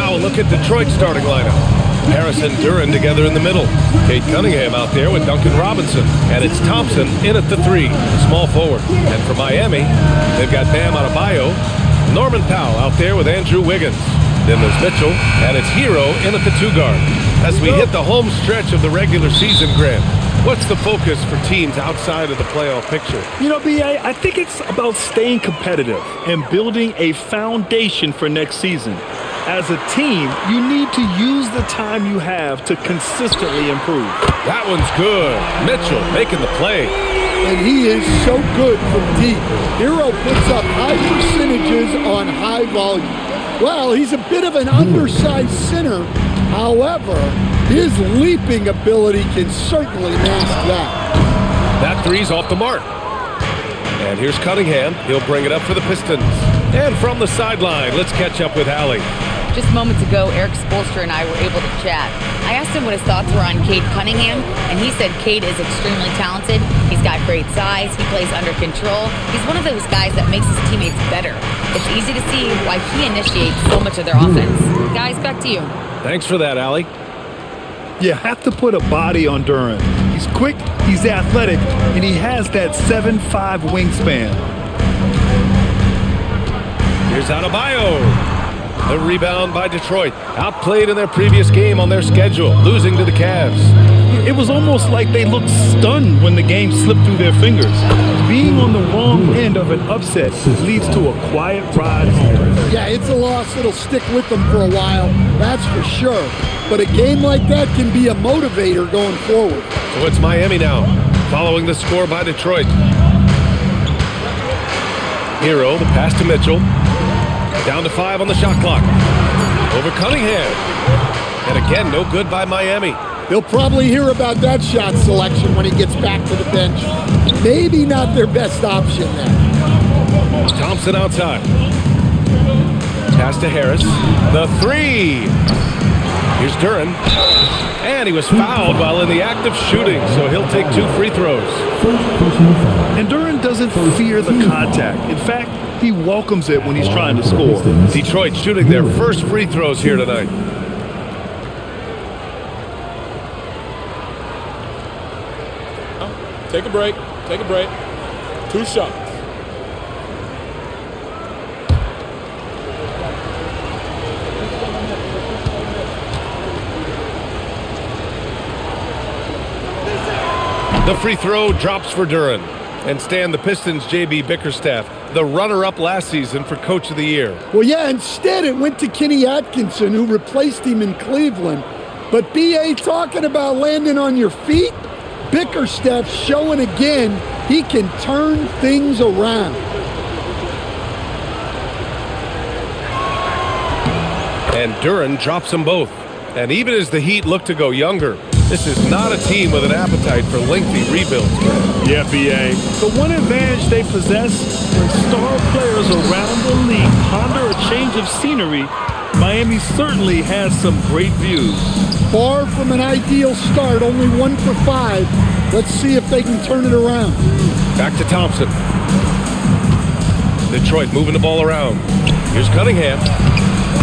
Now a look at Detroit's starting lineup. Harris and Duren together in the middle. Cade Cunningham out there with Duncan Robinson. And it's Thompson in at the 3, small forward. And for Miami, they've got Bam Adebayo, Norman Powell out there with Andrew Wiggins. Then there's Mitchell, and it's Hero in at the 2 guard. As we hit the home stretch of the regular season, Grant, what's the focus for teams outside of the playoff picture? You know, B.A., I think it's about staying competitive and building a foundation for next season. As a team, you need to use the time you have to consistently improve. That one's good. Mitchell making the play. And he is so good from deep. Hero puts up high percentages on high volume. Well, he's a bit of an undersized center. However, his leaping ability can certainly mask that. That 3's off the mark. And here's Cunningham. He'll bring it up for the Pistons. And from the sideline, let's catch up with Allie. Just moments ago, Eric Spoelstra and I were able to chat. I asked him what his thoughts were on Cade Cunningham, and he said Cade is extremely talented. He's got great size. He plays under control. He's one of those guys that makes his teammates better. It's easy to see why he initiates so much of their offense. Guys, back to you. Thanks for that, Allie. You have to put a body on Duren. He's quick, he's athletic, and he has that 7'5" wingspan. Here's Adebayo. The rebound by Detroit. Outplayed in their previous game on their schedule, losing to the Cavs. It was almost like they looked stunned when the game slipped through their fingers. Being on the wrong end of an upset leads to a quiet ride home. Yeah, it's a loss that'll stick with them for a while, that's for sure. But a game like that can be a motivator going forward. So it's Miami now, following the score by Detroit. Hero, the pass to Mitchell. Down to 5 on the shot clock. Over Cunningham. And again, no good by Miami. He'll probably hear about that shot selection when he gets back to the bench. Maybe not their best option there. Thompson outside. Pass to Harris. The 3. Here's Duren. And he was fouled while in the act of shooting, so he'll take 2 free throws. And Duren doesn't fear the contact. In fact, he welcomes it when he's trying to score. Detroit shooting their first free throws here tonight. Take a break. Take a break. 2 shots. The free throw drops for Duren. And Stan, the Pistons' J.B. Bickerstaff, the runner-up last season for Coach of the Year. Well, yeah, instead it went to Kenny Atkinson, who replaced him in Cleveland. But B.A. talking about landing on your feet, Bickerstaff showing again he can turn things around. And Duren drops them both. And even as the Heat look to go younger, this is not a team with an appetite for lengthy rebuilds. Yeah, B.A. The one advantage they possess when star players around the league ponder a change of scenery, Miami certainly has some great views. Far from an ideal start, only 1 for 5. Let's see if they can turn it around. Back to Thompson. Detroit moving the ball around. Here's Cunningham.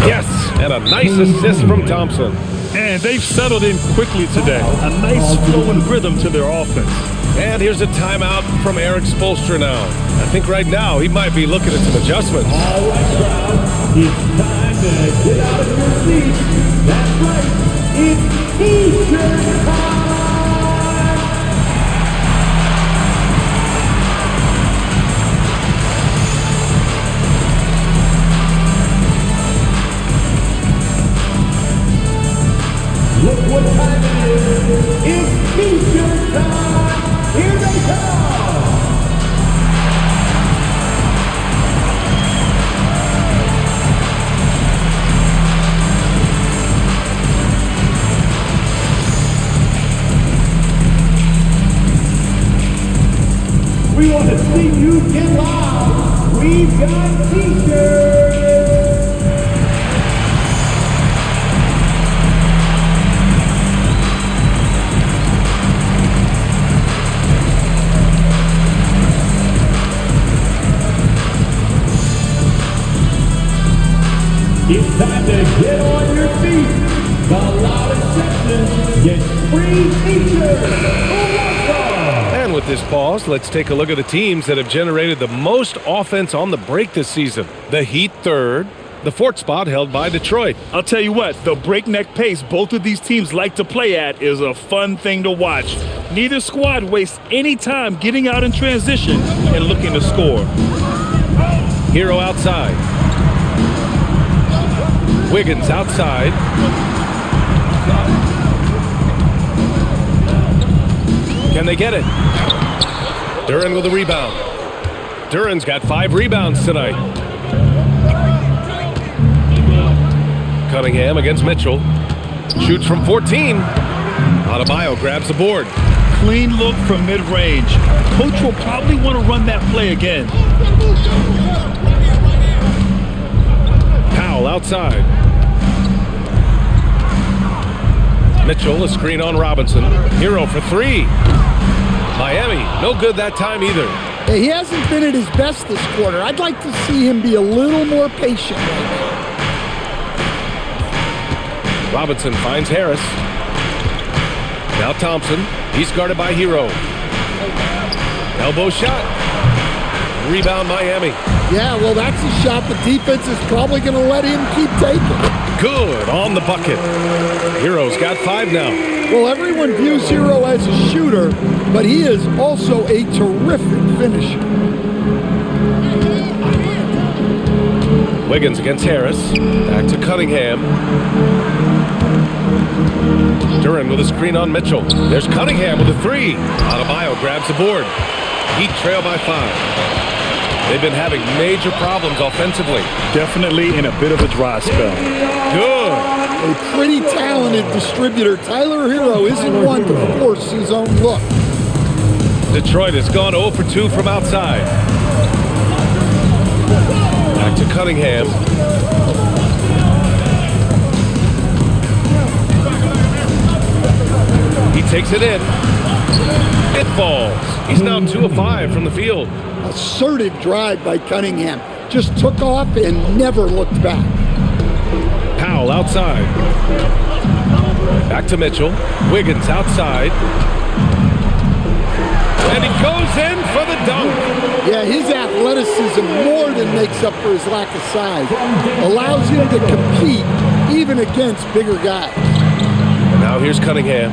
Yes, and a nice assist from Thompson. And they've settled in quickly today. A nice flowing rhythm to their offense. And here's a timeout from Eric Spoelstra now. I think right now he might be looking at some adjustments. All right, crowd. It's time to get out of your seats. That's right. It's T-shirt time. Look what time it is. It's T-shirt time. Here they come. We want to see you get loud. We've got T-shirts. It's time to get on your gets free t-shirts. And with this pause, let's take a look at the teams that have generated the most offense on the break this season. The Heat third, the fourth spot held by Detroit. I'll tell you what, the breakneck pace both of these teams like to play at is a fun thing to watch. Neither squad wastes any time getting out in transition and looking to score. Hero outside. Wiggins outside. Can they get it? Duren with a rebound. Duren's got 5 rebounds tonight. Cunningham against Mitchell. Shoots from 14. Adebayo grabs the board. Clean look from mid-range. Coach will probably want to run that play again. Powell outside. Mitchell, a screen on Robinson. Hero for 3. Miami, no good that time either. Hey, he hasn't been at his best this quarter. I'd like to see him be a little more patient right now. Robinson finds Harris. Now Thompson. He's guarded by Hero. Elbow shot. Rebound Miami. Yeah, well, that's a shot the defense is probably going to let him keep taking. Good on the bucket. Hero's got 5 now. Well, everyone views Hero as a shooter, but he is also a terrific finisher. Wiggins against Harris. Back to Cunningham. Duren with a screen on Mitchell. There's Cunningham with a 3. Adebayo grabs the board. Heat trail by 5. They've been having major problems offensively. Definitely in a bit of a dry spell. Good. A pretty talented distributor. Tyler Hero isn't one to force his own look. Detroit has gone 0 for 2 from outside. Back to Cunningham. He takes it in. It falls. He's now 2 of 5 from the field. Assertive drive by Cunningham. Just took off and never looked back. Powell outside. Back to Mitchell. Wiggins outside. And he goes in for the dunk. Yeah, his athleticism more than makes up for his lack of size. Allows him to compete even against bigger guys. Now here's Cunningham.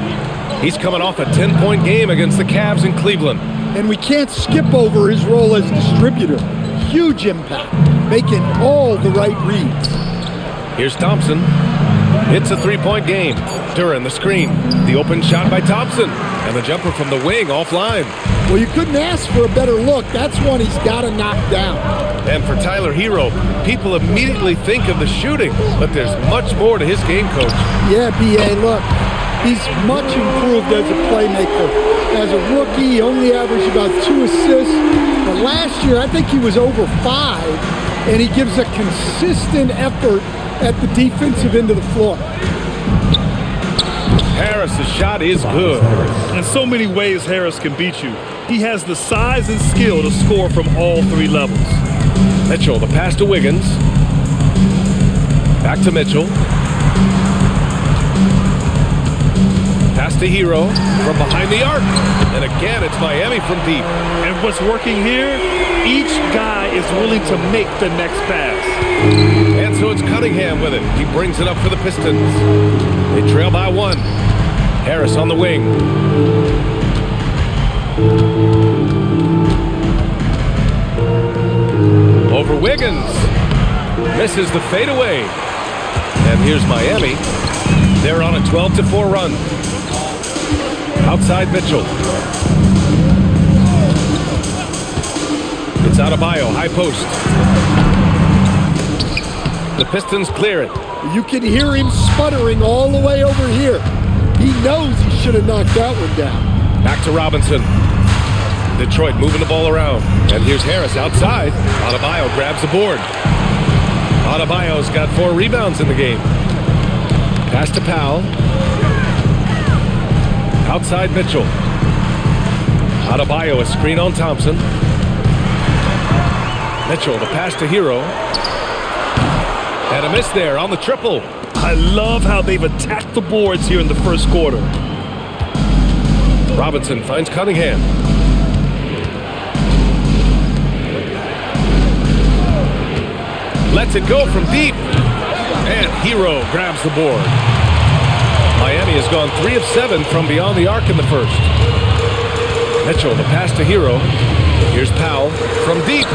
He's coming off a 10-point game against the Cavs in Cleveland. And we can't skip over his role as distributor. Huge impact, making all the right reads. Here's Thompson. It's a 3-point game. Duren the screen. The open shot by Thompson. And the jumper from the wing offline. Well, you couldn't ask for a better look. That's one he's got to knock down. And for Tyler Hero, people immediately think of the shooting, but there's much more to his game, Coach. Yeah, B.A., look. He's much improved as a playmaker. As a rookie, he only averaged about 2 assists. But last year, I think he was over 5, and he gives a consistent effort at the defensive end of the floor. Harris's shot is good. In so many ways, Harris can beat you. He has the size and skill to score from all 3 levels. Mitchell, the pass to Wiggins. Back to Mitchell. Pass to Hero from behind the arc. And again, it's Miami from deep. And what's working here? Each guy is willing to make the next pass. And so it's Cunningham with it. He brings it up for the Pistons. They trail by 1. Harris on the wing. Over Wiggins. Misses the fadeaway. And here's Miami. They're on a 12-4 run. Outside Mitchell. It's Adebayo, high post. The Pistons clear it. You can hear him sputtering all the way over here. He knows he should have knocked that one down. Back to Robinson. Detroit moving the ball around. And here's Harris outside. Adebayo grabs the board. Adebayo's got 4 rebounds in the game. Pass to Powell. Outside Mitchell. Adebayo, a screen on Thompson. Mitchell, the pass to Hero. And a miss there on the triple. I love how they've attacked the boards here in the first quarter. Robinson finds Cunningham. Lets it go from deep. And Hero grabs the board. Miami has gone 3 of 7 from beyond the arc in the first. Mitchell, the pass to Hero. Here's Powell from deep.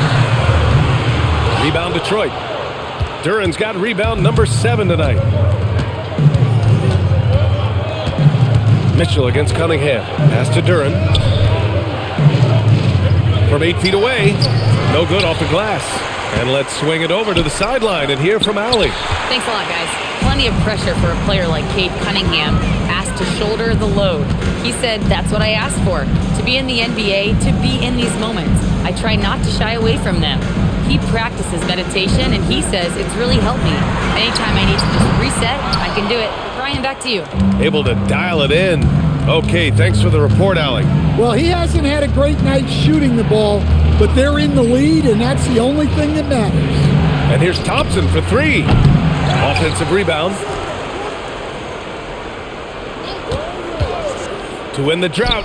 Rebound Detroit. Duran's got rebound number 7 tonight. Mitchell against Cunningham. Pass to Duran. From 8 feet away. No good off the glass. And let's swing it over to the sideline and hear from Allie. Thanks a lot, guys. Plenty of pressure for a player like Cade Cunningham, asked to shoulder the load. He said, that's what I asked for, to be in the NBA, to be in these moments. I try not to shy away from them. He practices meditation, and he says it's really helped me. Anytime I need to just reset, I can do it. Brian, back to you. Able to dial it in. Okay, thanks for the report, Allie. Well, he hasn't had a great night shooting the ball, but they're in the lead, and that's the only thing that matters. And here's Thompson for 3. Offensive rebound. To win the drought.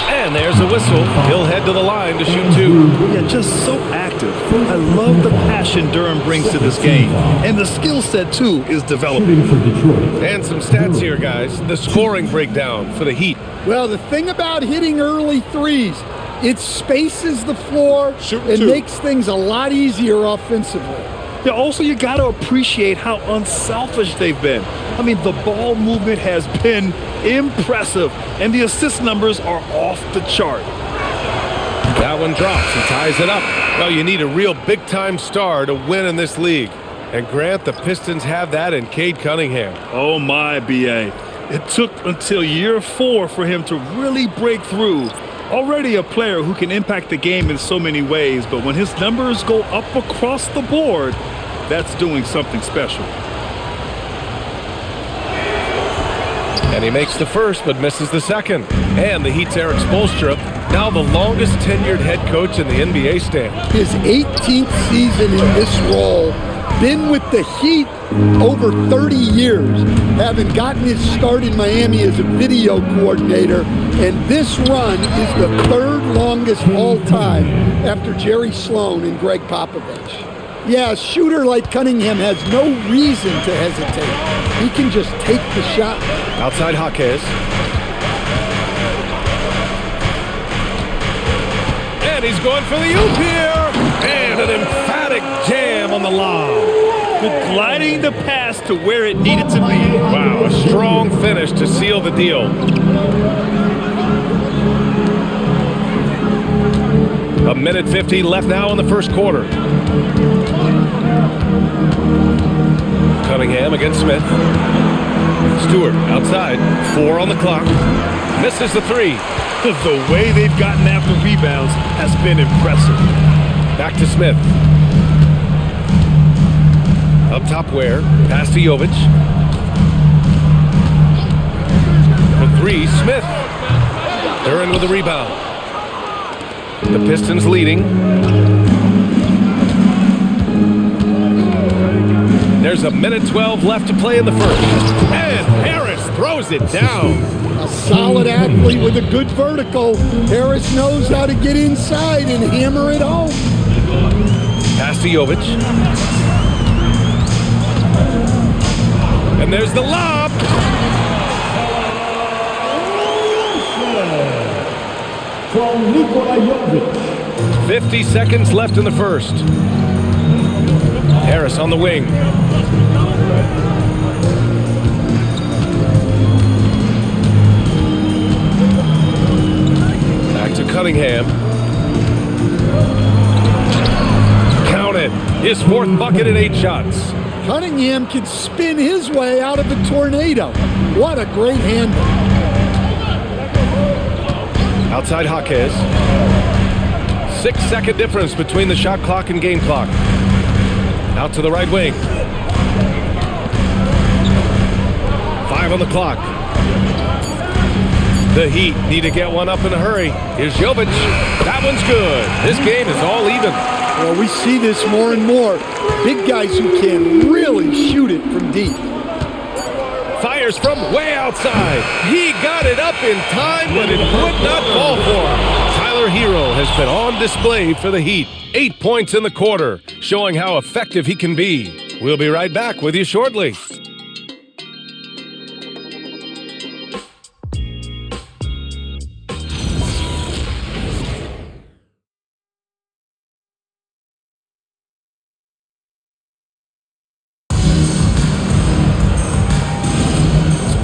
And there's a whistle. He'll head to the line to shoot 2. Yeah, just so active. I love the passion Durham brings to this game. And the skill set, too, is developing. For Detroit. And some stats here, guys. The scoring breakdown for the Heat. Well, the thing about hitting early threes, it spaces the floor and makes things a lot easier offensively. Yeah, also, you got to appreciate how unselfish they've been. I mean, the ball movement has been impressive, and the assist numbers are off the chart. That one drops and ties it up. Well, you need a real big-time star to win in this league. And Grant, the Pistons have that in Cade Cunningham. Oh, my, B.A. It took until year 4 for him to really break through. Already a player who can impact the game in so many ways, but when his numbers go up across the board, that's doing something special. And he makes the first, but misses the second. And the Heat's Eric Spoelstra, now the longest tenured head coach in the NBA stand. His 18th season in this role, been with the Heat over 30 years, having gotten his start in Miami as a video coordinator, and this run is the 3rd longest all time after Jerry Sloan and Greg Popovich. Yeah, a shooter like Cunningham has no reason to hesitate. He can just take the shot. Outside Jaquez. And he's going for the oop here. And an emphatic jam on the lob. Gliding the pass to where it needed to be. Wow, a strong finish to seal the deal. A minute 50 left now in the first quarter. Cunningham against Smith. Stewart outside. 4 on the clock. Misses the 3. The way they've gotten after rebounds has been impressive. Back to Smith. Up top Ware. Pass to Jovic. For 3, Smith. Duran with the rebound. The Pistons leading. There's a minute 12 left to play in the first. And Harris throws it down. A solid athlete with a good vertical. Harris knows how to get inside and hammer it home. Pass to Jovic. And there's the lob. From Nikola Jovic. 50 seconds left in the first. Harris on the wing. Back to Cunningham. Count it. His 4th bucket in 8 shots. Cunningham can spin his way out of a tornado. What a great handle. Outside Jaquez. 6-second difference between the shot clock and game clock. Out to the right wing. 5 on the clock. The Heat need to get one up in a hurry. Here's Jovic. That one's good. This game is all even. Well, we see this more and more. Big guys who can really shoot it from deep. Fires fires from way outside. He got it up in time, but it would not fall for him. Tyler Hero has been on display for the Heat. 8 points in the quarter, showing how effective he can be. We'll be right back with you shortly.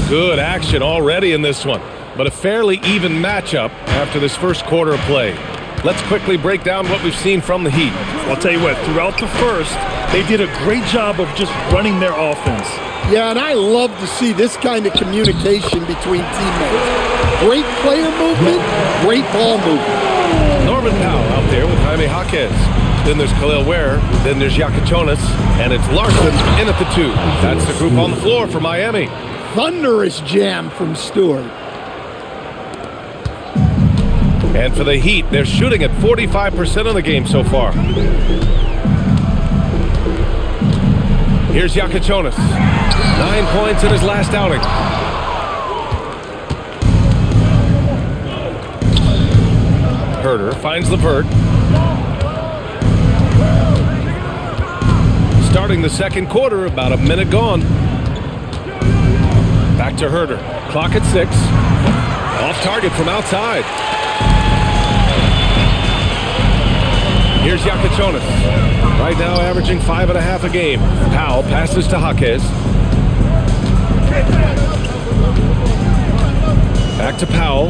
Good action already in this one, but a fairly even matchup after this first quarter of play. Let's quickly break down what we've seen from the Heat. I'll tell you what, throughout the first, they did a great job of just running their offense. Yeah, and I love to see this kind of communication between teammates. Great player movement, great ball movement. Norman Powell out there with Jaime Jaquez. Then there's Khalil Ware, then there's Yakachonis, and it's Larson in at the 2. That's the group on the floor for Miami. Thunderous jam from Stewart. And for the Heat, they're shooting at 45% of the game so far. Here's Yakachonis. 9 points in his last outing. Herter finds LeVert. Starting the second quarter, about a minute gone. Back to Herter. Clock at 6. Off target from outside. Here's Yakachonis. Right now averaging 5.5 a game. Powell passes to Jaquez. Back to Powell.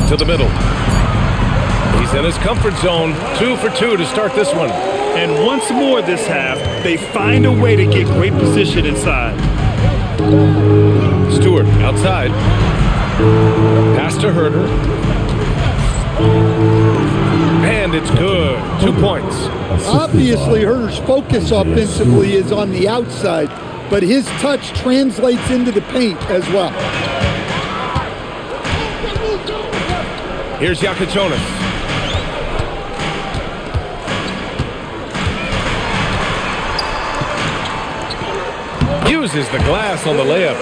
To the middle. He's in his comfort zone. 2 for 2 to start this one. And once more this half, they find a way to get great position inside. Stewart outside. Pass to Herter. And it's good. 2 points. Obviously, Herter's focus offensively is on the outside, but his touch translates into the paint as well. Here's Yakachonis. Uses the glass on the layup.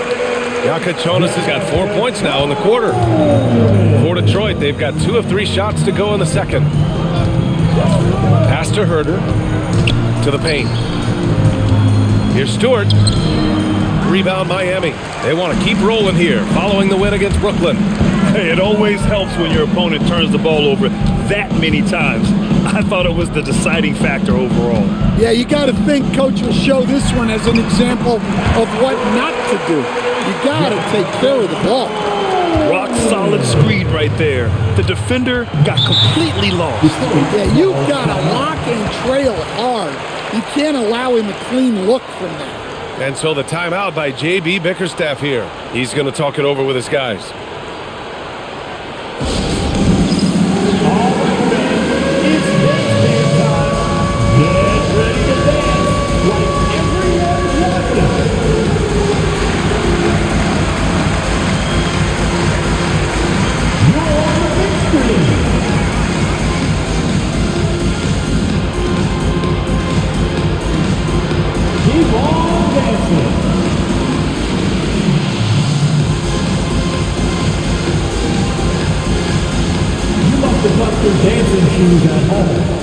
Yakachonis has got 4 points now in the quarter. For Detroit, they've got 2 of 3 shots to go in the second. Pass to Herter. To the paint. Here's Stewart. Rebound Miami. They want to keep rolling here, following the win against Brooklyn. Hey, it always helps when your opponent turns the ball over that many times. I thought it was the deciding factor overall. Yeah, you got to think Coach will show this one as an example of what not to do. You got to take care of the ball. Rock solid screen right there. The defender got completely lost. Yeah, you've got to lock and trail hard. You can't allow him a clean look from that. And so the timeout by J.B. Bickerstaff here. He's going to talk it over with his guys. Dancing shoes at home.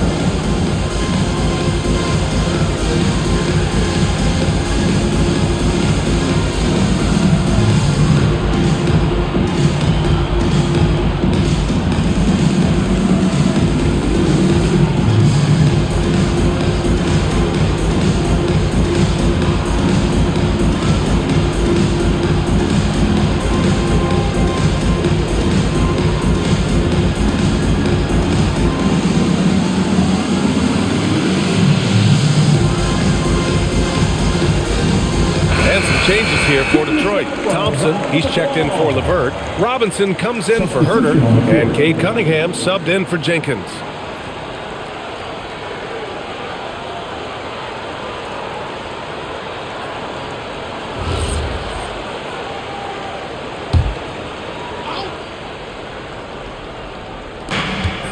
Changes here for Detroit. Thompson, he's checked in for LeVert. Robinson comes in for Herter. And Cade Cunningham subbed in for Jenkins.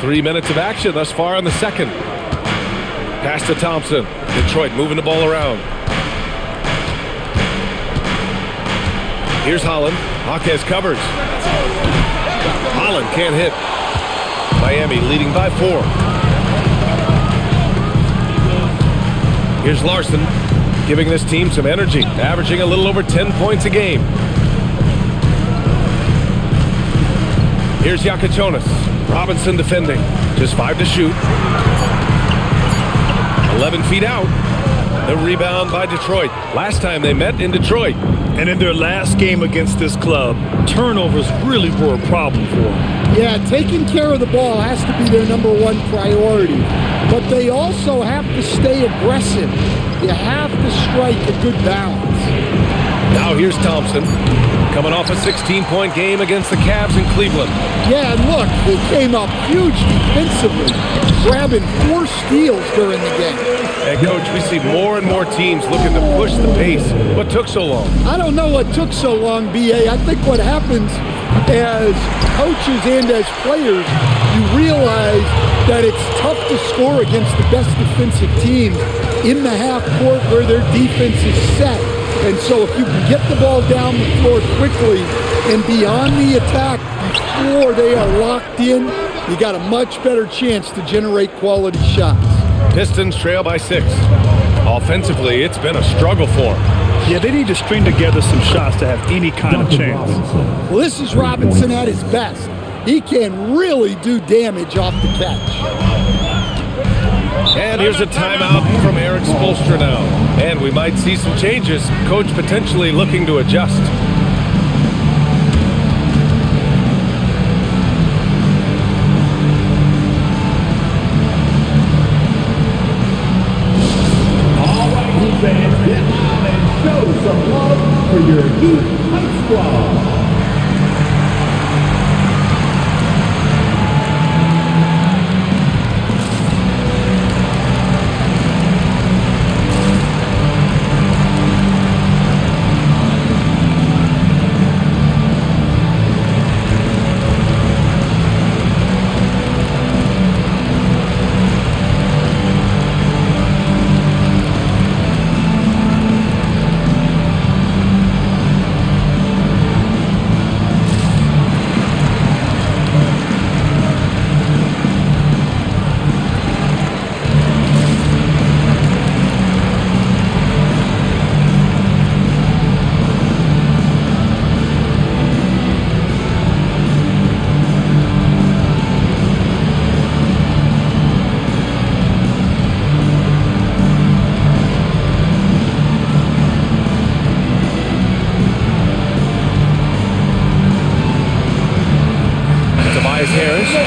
Three minutes of action thus far in the second. Pass to Thompson. Detroit moving the ball around. Here's Holland. Jaquez covers. Holland can't hit. Miami leading by 4. Here's Larson, giving this team some energy, averaging a little over 10 points a game. Here's Yakichonis. Robinson defending. Just 5 to shoot. 11 feet out. The rebound by Detroit. Last time they met in Detroit. And in their last game against this club, turnovers really were a problem for them. Yeah, taking care of the ball has to be their #1 priority. But they also have to stay aggressive. You have to strike a good balance. Now here's Thompson, coming off a 16-point game against the Cavs in Cleveland. Yeah, and look, he came up huge defensively, grabbing 4 steals during the game. And, Coach, we see more and more teams looking to push the pace. What took so long? I don't know what took so long, B.A. I think what happens as coaches and as players, you realize that it's tough to score against the best defensive teams in the half court where their defense is set. And so if you can get the ball down the floor quickly and beyond the attack before they are locked in, you got a much better chance to generate quality shots. Pistons trail by 6. Offensively, it's been a struggle for them. Yeah, they need to string together some shots to have any kind of chance. Well, this is Robinson at his best. He can really do damage off the catch. And here's a timeout from Eric Spoelstra now. And we might see some changes. Coach potentially looking to adjust. All right, Heat fans, get out and show some love for your Heat Hype Squad.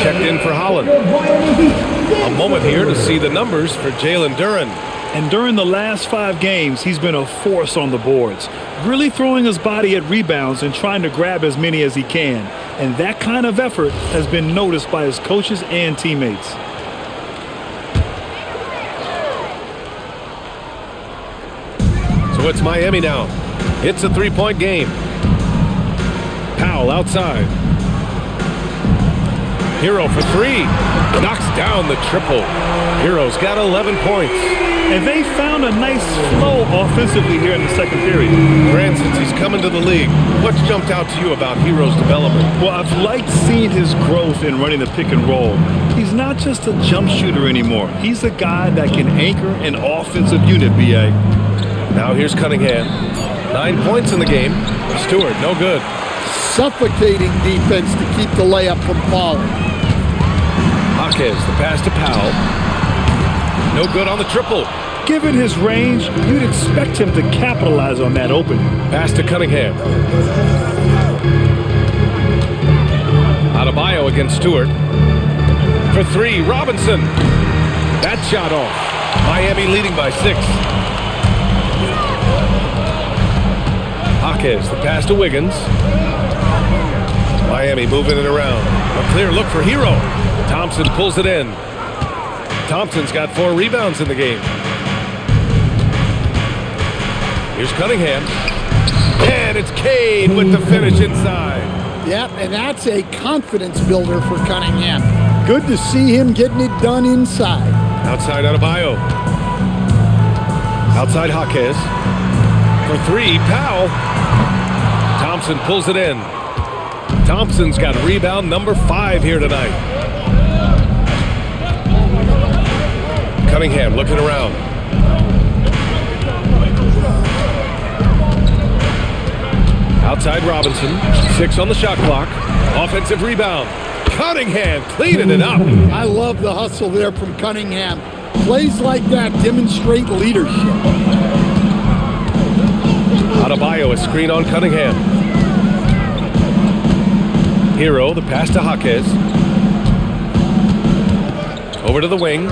Checked in for Holland. A moment here to see the numbers for Jalen Duren. And during the last 5 games, he's been a force on the boards, really throwing his body at rebounds and trying to grab as many as he can. And that kind of effort has been noticed by his coaches and teammates. So it's Miami now. It's a 3-point game. Powell outside. Hero for 3. Knocks down the triple. Hero's got 11 points. And they found a nice flow offensively here in the second period. Grant, since he's coming to the league, what's jumped out to you about Hero's development? Well, I've liked seeing his growth in running the pick and roll. He's not just a jump shooter anymore. He's a guy that can anchor an offensive unit, B.A. Now here's Cunningham. 9 points in the game. Stewart, no good. Suffocating defense to keep the layup from falling. Jaquez, the pass to Powell. No good on the triple. Given his range, you'd expect him to capitalize on that opening. Pass to Cunningham. Adebayo against Stewart. For 3, Robinson. That shot off. Miami leading by 6. Jaquez, the pass to Wiggins. Miami moving it around. A clear look for Hero. Thompson pulls it in. Thompson's got 4 rebounds in the game. Here's Cunningham. And it's Cade with the finish inside. Yep, and that's a confidence builder for Cunningham. Good to see him getting it done inside. Outside Adebayo. Outside Jaquez. For 3, Powell. Thompson pulls it in. Thompson's got rebound number 5 here tonight. Cunningham looking around. Outside Robinson. 6 on the shot clock. Offensive rebound. Cunningham cleaning it up. I love the hustle there from Cunningham. Plays like that demonstrate leadership. Adebayo, a screen on Cunningham. Hero, the pass to Jaquez. Over to the wing.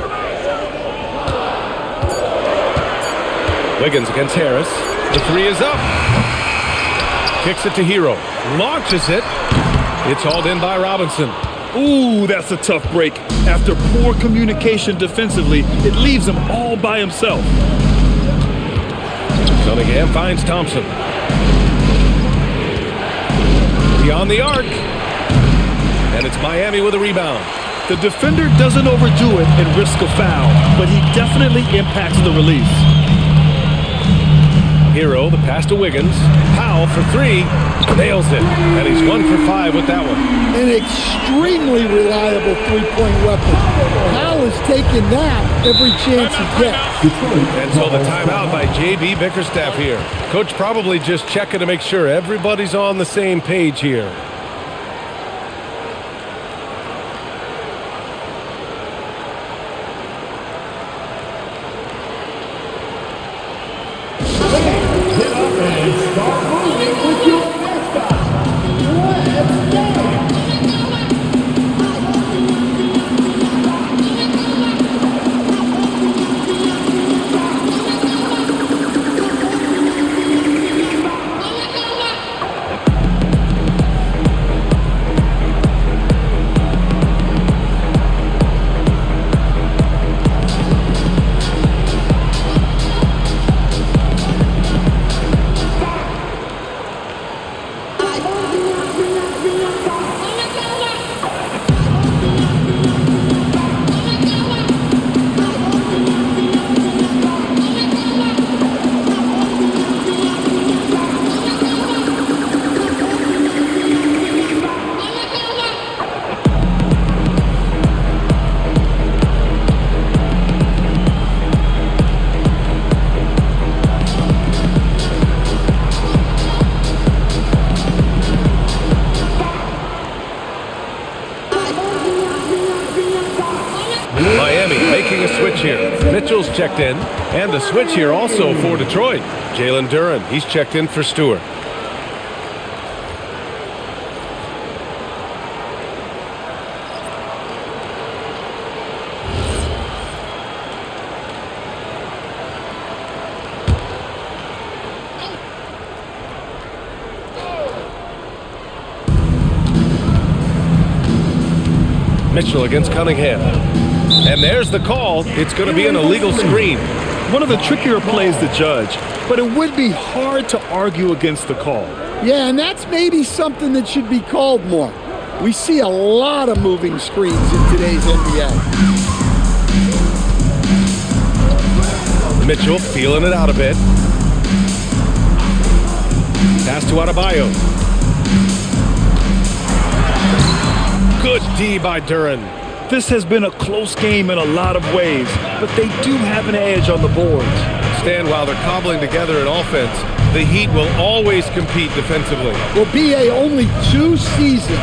Wiggins against Harris. The 3 is up. Kicks it to Hero. Launches it. It's hauled in by Robinson. Ooh, that's a tough break. After poor communication defensively, it leaves him all by himself. Cunningham finds Thompson. Beyond the arc. And it's Miami with a rebound. The defender doesn't overdo it and risk a foul, but he definitely impacts the release. Hero, the pass to Wiggins. Powell for 3. Nails it. And he's 1 for 5 with that one. An extremely reliable three-point weapon. Powell is taking that every chance he gets. And so the timeout by J.B. Bickerstaff here. Coach probably just checking to make sure everybody's on the same page here. Miami making a switch here. Mitchell's checked in. And a switch here also for Detroit. Jalen Duren, he's checked in for Stewart. Mitchell against Cunningham. And there's the call. It's going to be an illegal screen. One of the trickier plays to judge, but it would be hard to argue against the call. Yeah, and that's maybe something that should be called more. We see a lot of moving screens in today's NBA. Mitchell feeling it out a bit. Pass to Adebayo. Good D by Duren. This has been a close game in a lot of ways, but they do have an edge on the boards. Stan, while they're cobbling together in offense, the Heat will always compete defensively. Well, B.A., only 2 seasons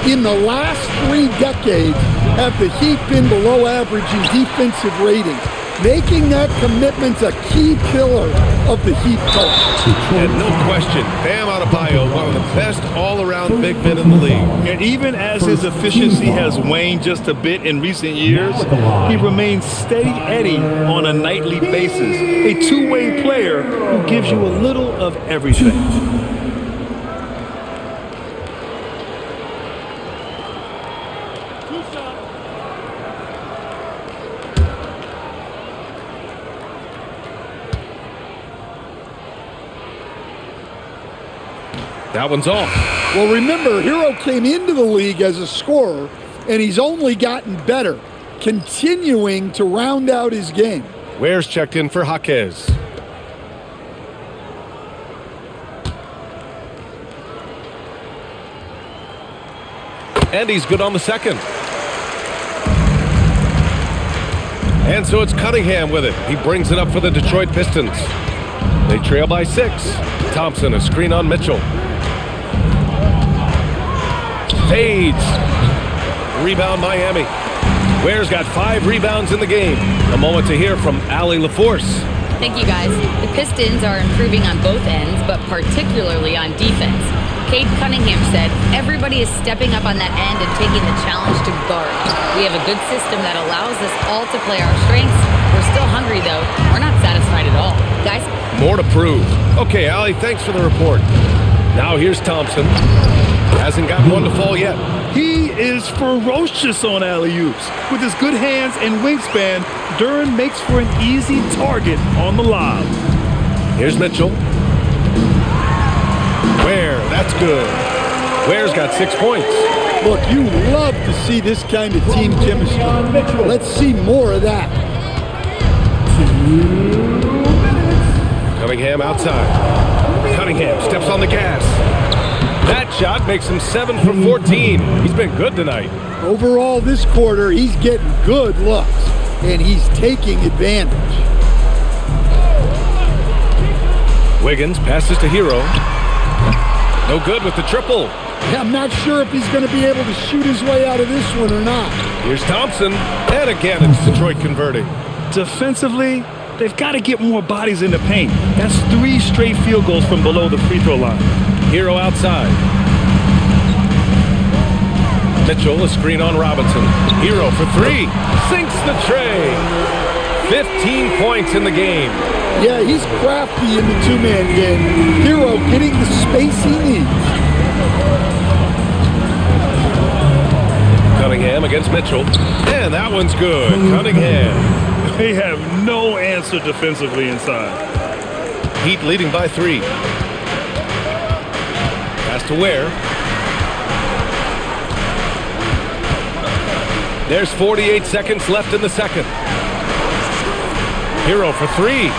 in the last 3 decades have the Heat been below average in defensive ratings, making that commitment a key pillar of the Heat culture. And no question, Bam Adebayo, one of the best all-around big men in the league. And even as his efficiency has waned just a bit in recent years, he remains steady Eddie on a nightly basis. A two-way player who gives you a little of everything. That one's off. Well, remember, Hero came into the league as a scorer, and he's only gotten better, continuing to round out his game. Ware's checked in for Jaquez. And he's good on the second. And so it's Cunningham with it. He brings it up for the Detroit Pistons. They trail by 6. Thompson, a screen on Mitchell. Fades. Rebound Miami. Ware's got 5 rebounds in the game. A moment to hear from Allie LaForce. Thank you, guys. The Pistons are improving on both ends, but particularly on defense. Cade Cunningham said, everybody is stepping up on that end and taking the challenge to guard. We have a good system that allows us all to play our strengths. We're still hungry, though. We're not satisfied at all. Guys? More to prove. Okay, Allie, thanks for the report. Now here's Thompson. Hasn't got one to fall yet. He is ferocious on alley-oops. With his good hands and wingspan, Duren makes for an easy target on the lob. Here's Mitchell. Ware, that's good. Ware's got 6 points. Look, you love to see this kind of team chemistry. Let's see more of that. 2 minutes. Cunningham outside. Cunningham steps on the gas. That shot makes him 7 for 14. He's been good tonight. Overall, this quarter, he's getting good looks, and he's taking advantage. Wiggins passes to Hero. No good with the triple. Yeah, I'm not sure if he's going to be able to shoot his way out of this one or not. Here's Thompson. And again, it's Detroit converting. Defensively, they've got to get more bodies in the paint. That's 3 straight field goals from below the free throw line. Hero outside. Mitchell, a screen on Robinson. Hero for 3. Sinks the tray. 15 points in the game. Yeah, he's crafty in the two-man game. Hero getting the space he needs. Cunningham against Mitchell. And that one's good. Cunningham. They have no answer defensively inside. Heat leading by 3. Pass to Ware. There's 48 seconds left in the second. Hero for 3.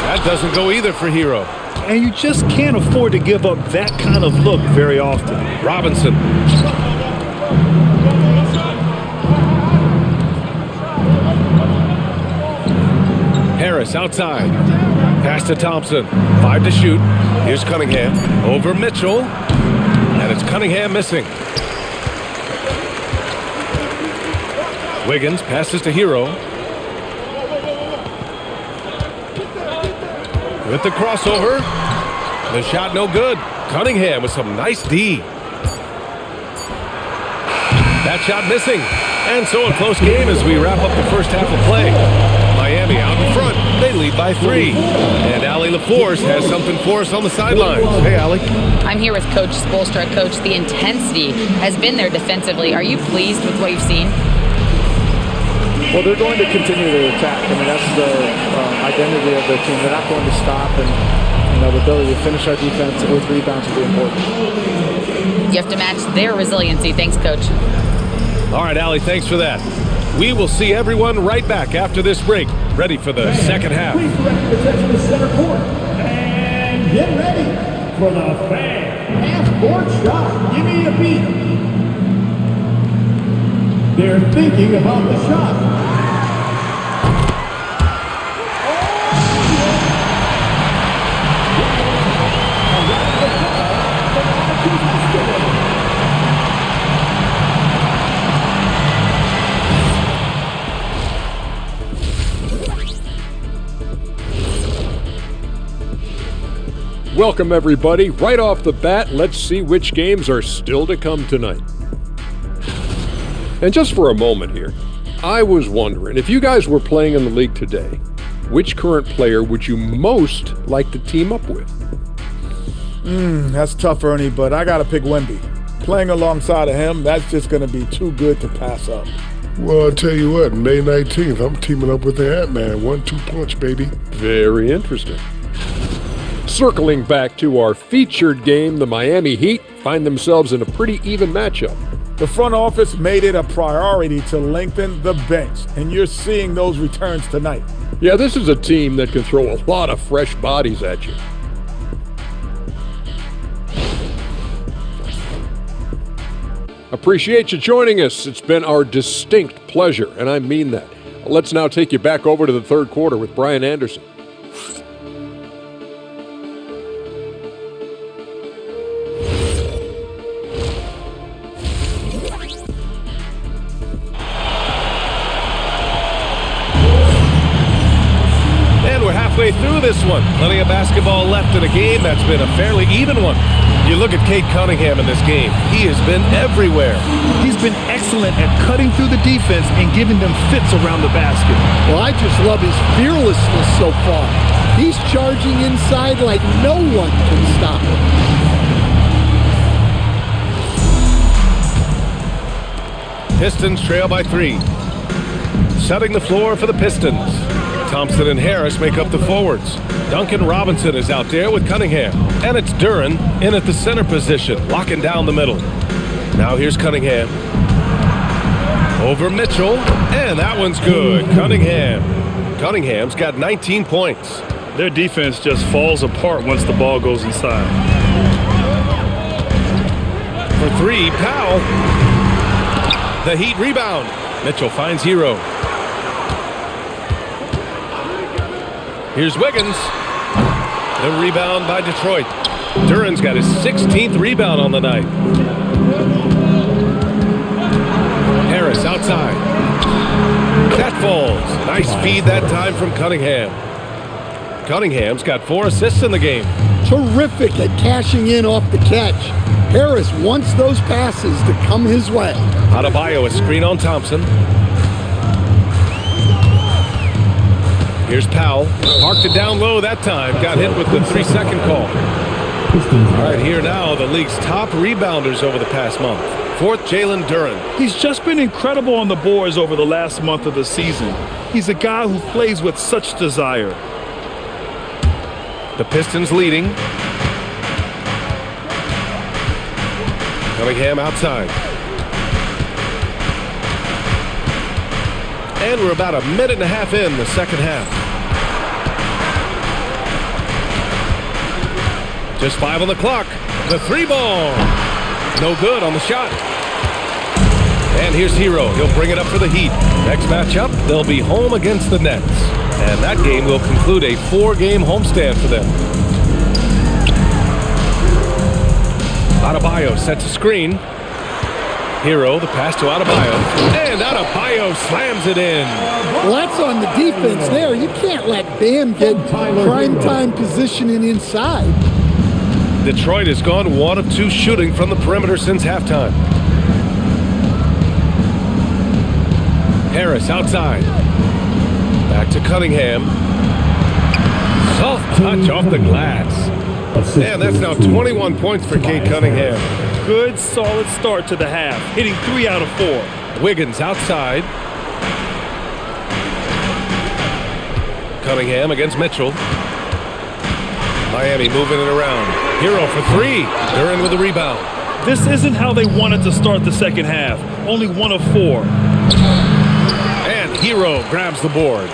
That doesn't go either for Hero. And you just can't afford to give up that kind of look very often. Robinson. Harris outside. Pass to Thompson. 5 to shoot. Here's Cunningham. Over Mitchell. And it's Cunningham missing. Wiggins passes to Hero. With the crossover. The shot no good. Cunningham with some nice D. That shot missing. And so a close game as we wrap up the first half of play. Miami out in front. They lead by 3. And Allie LaForce has something for us on the sidelines. Hey, Allie. I'm here with Coach Spoelstra. Coach, the intensity has been there defensively. Are you pleased with what you've seen? Well, they're going to continue to attack. I mean, that's the identity of their team. They're not going to stop, and the ability to finish our defense with rebounds will be important. You have to match their resiliency. Thanks, Coach. All right, Allie, thanks for that. We will see everyone right back after this break, ready for the second half. Please direct your attention to center court. And get ready for the fan half-court shot. Give me a beat. They're thinking about the shot. Welcome, everybody. Right off the bat, let's see which games are still to come tonight. And just for a moment here, I was wondering, if you guys were playing in the league today, which current player would you most like to team up with? That's tough, Ernie, but I got to pick Wemby. Playing alongside of him, that's just going to be too good to pass up. Well, I'll tell you what, May 19th, I'm teaming up with the Ant-Man. 1-2 punch, baby. Very interesting. Circling back to our featured game, the Miami Heat find themselves in a pretty even matchup. The front office made it a priority to lengthen the bench, and you're seeing those returns tonight. Yeah, this is a team that can throw a lot of fresh bodies at you. Appreciate you joining us. It's been our distinct pleasure, and I mean that. Let's now take you back over to the third quarter with Brian Anderson. Halfway through this one. Plenty of basketball left in a game that's been a fairly even one. You look at Cade Cunningham in this game. He has been everywhere. He's been excellent at cutting through the defense and giving them fits around the basket. Well, I just love his fearlessness so far. He's charging inside like no one can stop him. Pistons trail by 3. Setting the floor for the Pistons. Thompson and Harris make up the forwards. Duncan Robinson is out there with Cunningham. And it's Duren in at the center position, locking down the middle. Now here's Cunningham. Over Mitchell, and that one's good. Cunningham's got 19 points. Their defense just falls apart once the ball goes inside. For 3, Powell. The Heat rebound. Mitchell finds Hero. Here's Wiggins. The rebound by Detroit. Duren's got his 16th rebound on the night. Harris outside. That falls. Nice feed that time from Cunningham. Cunningham's got 4 assists in the game. Terrific at cashing in off the catch. Harris wants those passes to come his way. Adebayo, a screen on Thompson. Here's Powell. Parked it down low that time. Got hit with the 3-second call. All right, here now, the league's top rebounders over the past month. 4th, Jalen Duren. He's just been incredible on the boards over the last month of the season. He's a guy who plays with such desire. The Pistons leading. Cunningham outside. And we're about a minute and a half in the second half. Just 5 on the clock. The 3-ball. No good on the shot. And here's Hero. He'll bring it up for the Heat. Next matchup, they'll be home against the Nets. And that game will conclude a 4-game homestand for them. Adebayo sets a screen. Hero, the pass to Adebayo. And Adebayo slams it in. Well, that's on the defense there. You can't let Bam get prime-time positioning inside. Detroit has gone 1 of 2 shooting from the perimeter since halftime. Harris outside. Back to Cunningham. Soft touch off the glass. And that's now 21 points for Cade Cunningham. Good, solid start to the half, hitting 3 out of 4. Wiggins outside. Cunningham against Mitchell. Miami moving it around. Hero for 3. Duren with the rebound. This isn't how they wanted to start the second half. Only 1 of 4. And Hero grabs the board.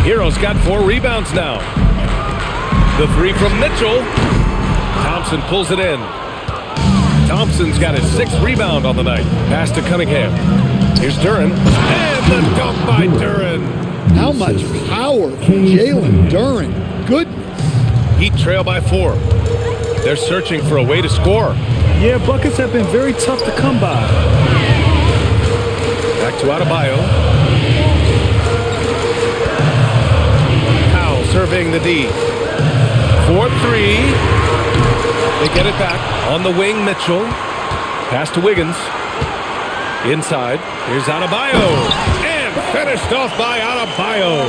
Hero's got 4 rebounds now. The 3 from Mitchell. Thompson pulls it in. Thompson's got his 6th rebound on the night. Pass to Cunningham. Here's Duren. And the dunk by Duren. How much power from Jalen Duren. Goodness. Heat trail by 4. They're searching for a way to score. Yeah, buckets have been very tough to come by. Back to Adebayo. Powell surveying the D. 4-3. They get it back. On the wing, Mitchell. Pass to Wiggins. Inside. Here's Adebayo. And finished off by Adebayo.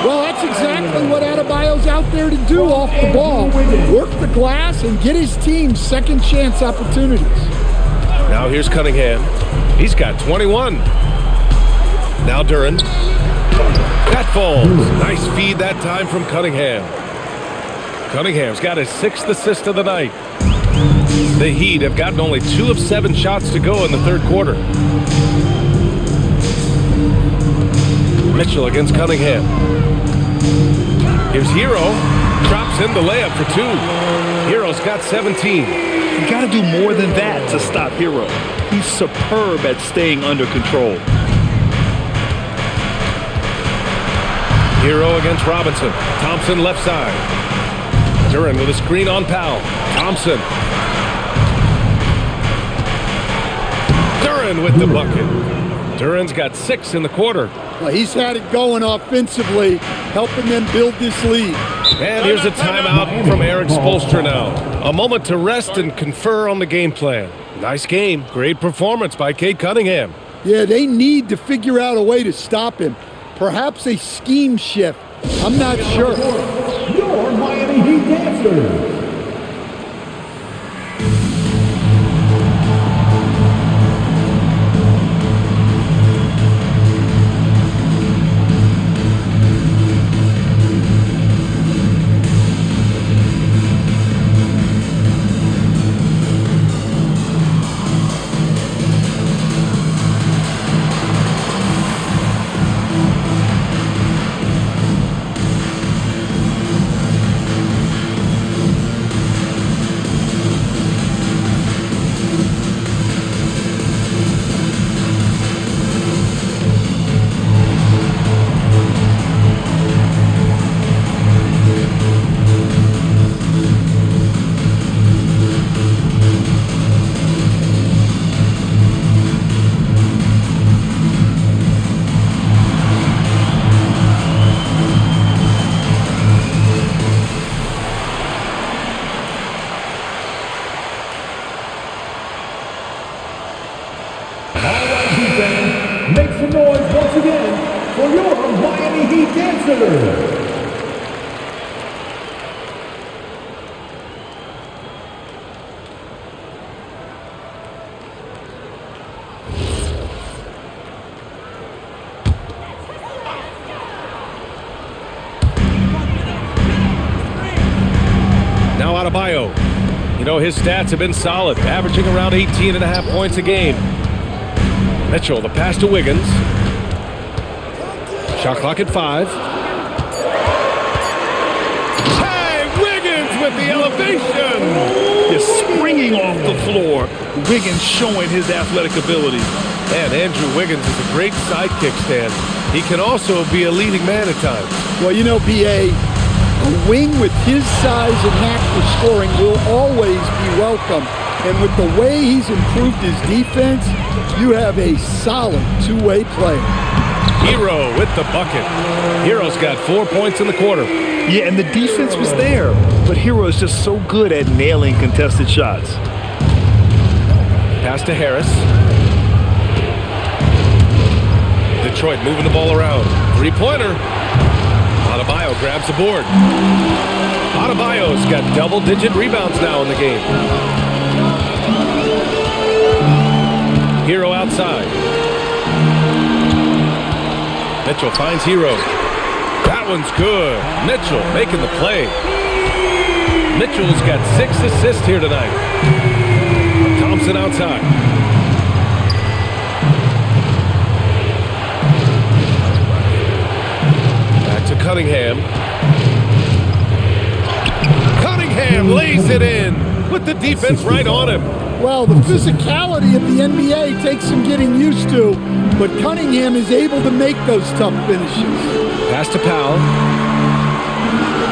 Well, that's exactly what Adebayo's out there to do off the ball. Work the glass and get his team second chance opportunities. Now here's Cunningham. He's got 21. Now Duren. That falls. Nice feed that time from Cunningham. Cunningham's got his 6th assist of the night. The Heat have gotten only 2 of 7 shots to go in the third quarter. Mitchell against Cunningham. Here's Hero. Drops in the layup for 2. Hero's got 17. You got to do more than that to stop Hero. He's superb at staying under control. Hero against Robinson. Thompson left side. Duran with a screen on Powell. Thompson. Duran with the bucket. Duran's got 6 in the quarter. Well, he's had it going offensively, helping them build this lead. And here's a timeout from Eric Spoelstra now. A moment to rest and confer on the game plan. Nice game. Great performance by Cade Cunningham. Yeah, they need to figure out a way to stop him. Perhaps a scheme shift. I'm not sure. Your Miami Heat dancers. Make some noise once again for your Miami Heat dancers. Now Adebayo. You know, his stats have been solid, averaging around 18.5 points a game. Mitchell, the pass to Wiggins. Shot clock at 5. Hey, Wiggins with the elevation! Just springing off the floor. Wiggins showing his athletic ability. And Andrew Wiggins is a great sidekick, Stan. He can also be a leading man at times. Well, you know, B.A., a wing with his size and knack for scoring will always be welcome. And with the way he's improved his defense, you have a solid two-way player. Hero with the bucket. Hero's got 4 points in the quarter. Yeah, and the defense was there. But Hero is just so good at nailing contested shots. Pass to Harris. Detroit moving the ball around. Three-pointer. Adebayo grabs the board. Adebayo's got double-digit rebounds now in the game. Hero outside. Mitchell finds Hero. That one's good. Mitchell making the play. Mitchell's got 6 assists here tonight. Thompson outside. Back to Cunningham. Cunningham lays it in with the defense right on him. Well, the physicality of the NBA takes some getting used to, but Cunningham is able to make those tough finishes. Pass to Powell.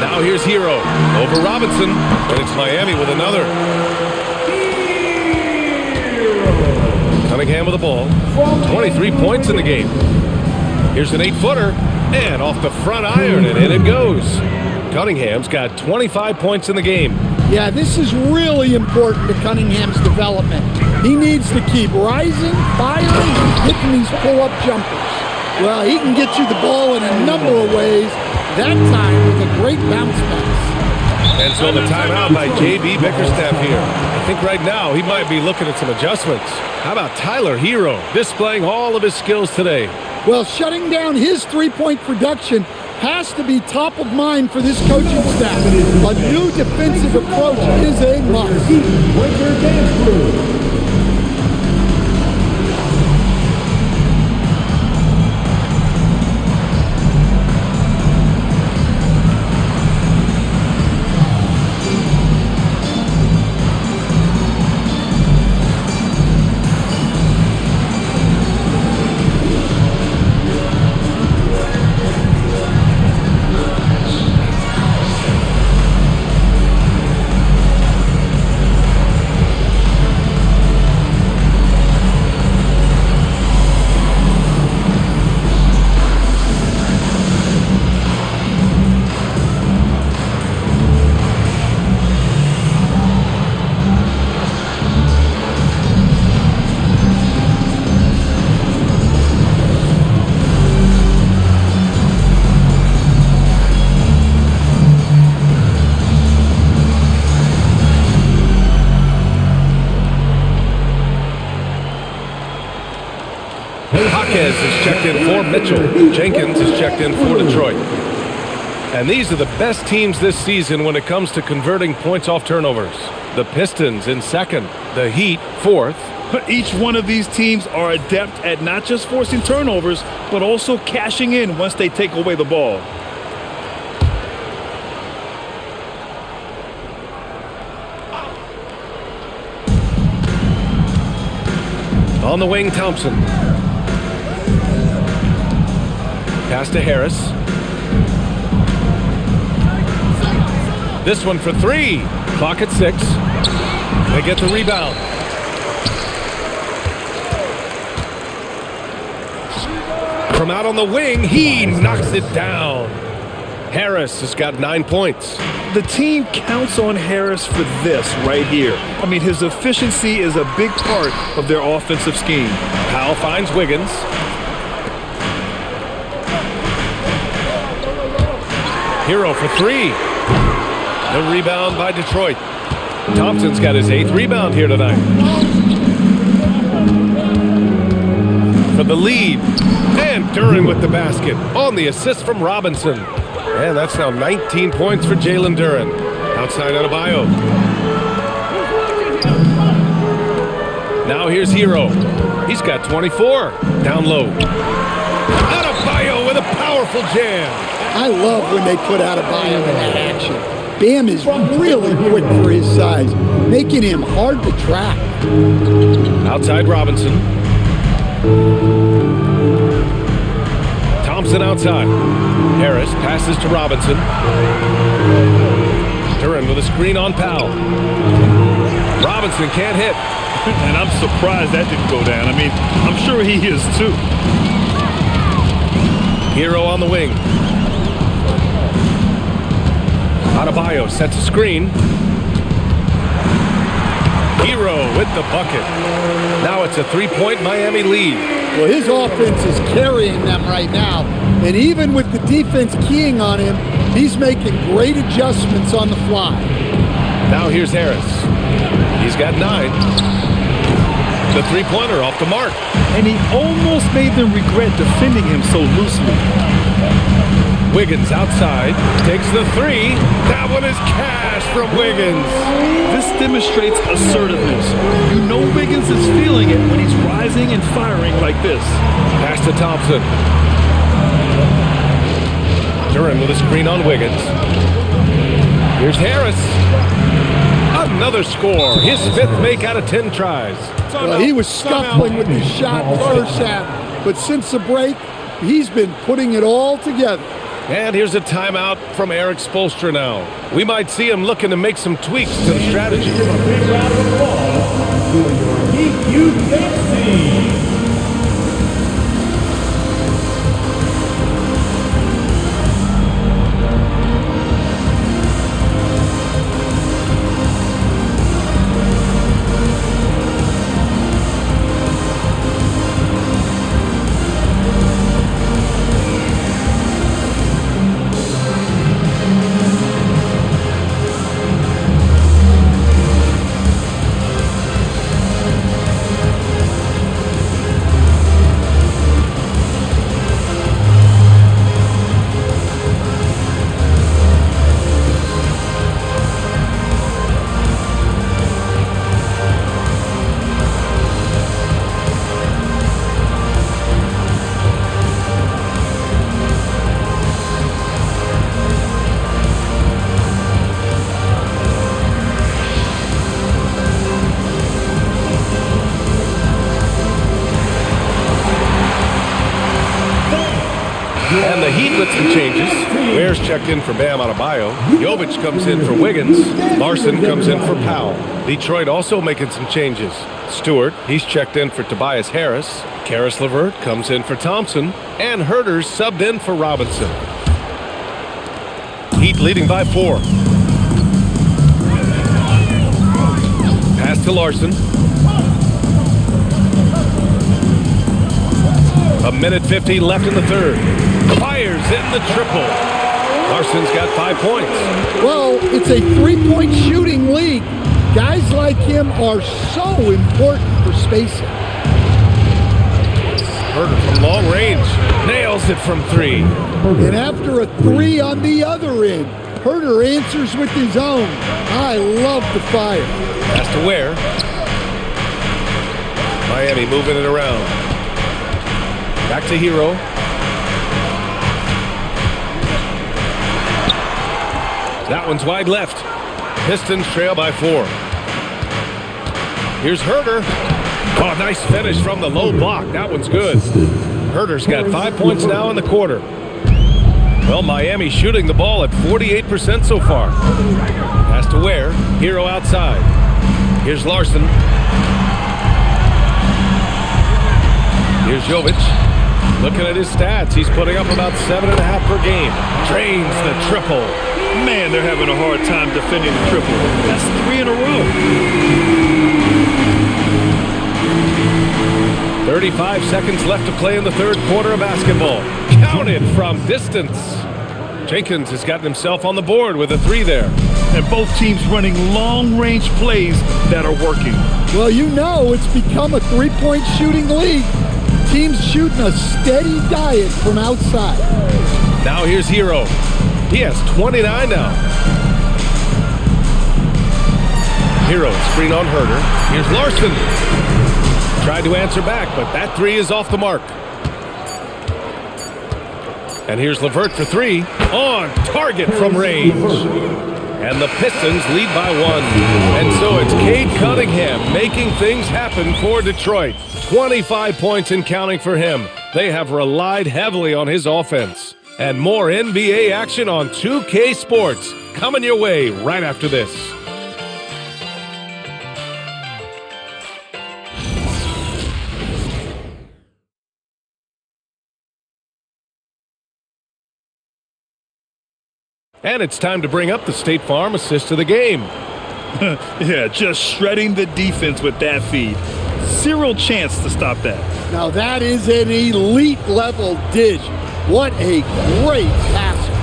Now here's Hero over Robinson, and it's Miami with another. Cunningham with the ball. 23 points in the game. Here's an 8-footer, and off the front iron, and in it goes. Cunningham's got 25 points in the game. Yeah, this is really important to Cunningham's development. He needs to keep rising, firing, and hitting these pull-up jumpers. Well, he can get you the ball in a number of ways, that time with a great bounce pass. And so the timeout by J.B. Bickerstaff here. I think right now he might be looking at some adjustments. How about Tyler Hero displaying all of his skills today? Well, shutting down his three-point production has to be top of mind for this coaching staff. A new defensive approach is a must. Winter Dance Crew. Mitchell. Jenkins is checked in for Detroit. And these are the best teams this season when it comes to converting points off turnovers. The Pistons in second, the Heat fourth. Each one of these teams are adept at not just forcing turnovers, but also cashing in once they take away the ball. On the wing, Thompson. Pass to Harris. This one for three. Clock at 6. They get the rebound. From out on the wing, he knocks it down. Harris has got 9 points. The team counts on Harris for this right here. I mean, his efficiency is a big part of their offensive scheme. Powell finds Wiggins. Hero for 3. The rebound by Detroit. Thompson's got his 8th rebound here tonight. For the lead. And Duren with the basket on the assist from Robinson. And that's now 19 points for Jalen Duren. Outside Adebayo. Now here's Hero. He's got 24. Down low. Adebayo with a powerful jam. I love when they put Adebayo in that action. Bam is really quick for his size, making him hard to track. Outside Robinson. Thompson outside. Harris passes to Robinson. Duren with a screen on Powell. Robinson can't hit. And I'm surprised that didn't go down. I mean, I'm sure he is too. Hero on the wing. Adebayo sets a screen. Hero with the bucket. Now it's a 3-point Miami lead. Well, his offense is carrying them right now. And even with the defense keying on him, he's making great adjustments on the fly. Now here's Harris. He's got 9. The three-pointer off the mark. And he almost made them regret defending him so loosely. Wiggins outside, takes the 3. That one is cash from Wiggins. This demonstrates assertiveness. You know Wiggins is feeling it when he's rising and firing like this. Pass to Thompson. Duren with a screen on Wiggins. Here's Harris. Another score. His 5th make out of 10 tries. Well, he was scuffling with his shot in the first half, but since the break, he's been putting it all together. And here's a timeout from Eric Spoelstra now. We might see him looking to make some tweaks to the strategy. Give a big round of applause for your Heat Youth team. And the Heat with some changes. Ware's checked in for Bam Adebayo. Jovic comes in for Wiggins. Larson comes in for Powell. Detroit also making some changes. Stewart, he's checked in for Tobias Harris. Karis LeVert comes in for Thompson. And Herter's subbed in for Robinson. Heat leading by 4. Pass to Larson. A minute 50 left in the third. Fires in the triple. Larson's got 5 points. Well, it's a 3-point shooting league. Guys like him are so important for spacing. Herder from long range. Nails it from 3. And after a 3 on the other end, Herder answers with his own. I love the fire. Pass to Ware. Miami moving it around. Back to Hero. That one's wide left. Pistons trail by 4. Here's Herder. Oh, nice finish from the low block. That one's good. Herder's got 5 points now in the quarter. Well, Miami shooting the ball at 48% so far. Pass to Ware. Hero outside. Here's Larson. Here's Jovic. Looking at his stats, he's putting up about 7.5 per game. Drains the triple. Man, they're having a hard time defending the triple. That's 3 in a row. 35 seconds left to play in the third quarter of basketball. Counted from distance. Jenkins has gotten himself on the board with a 3 there. And both teams running long-range plays that are working. Well, you know it's become a three-point shooting league. Teams shooting a steady diet from outside. Now here's Hero. He has 29 now. Hero screen on Herder. Here's Larson. Tried to answer back, but that 3 is off the mark. And here's LeVert for 3. On target from range. And the Pistons lead by 1. And so it's Cade Cunningham making things happen for Detroit. 25 points and counting for him. They have relied heavily on his offense. And more NBA action on 2K Sports coming your way right after this. And it's time to bring up the State Farm assist of the game. Yeah, just shredding the defense with that feed. Zero chance to stop that. Now that is an elite level dish. What a great passer.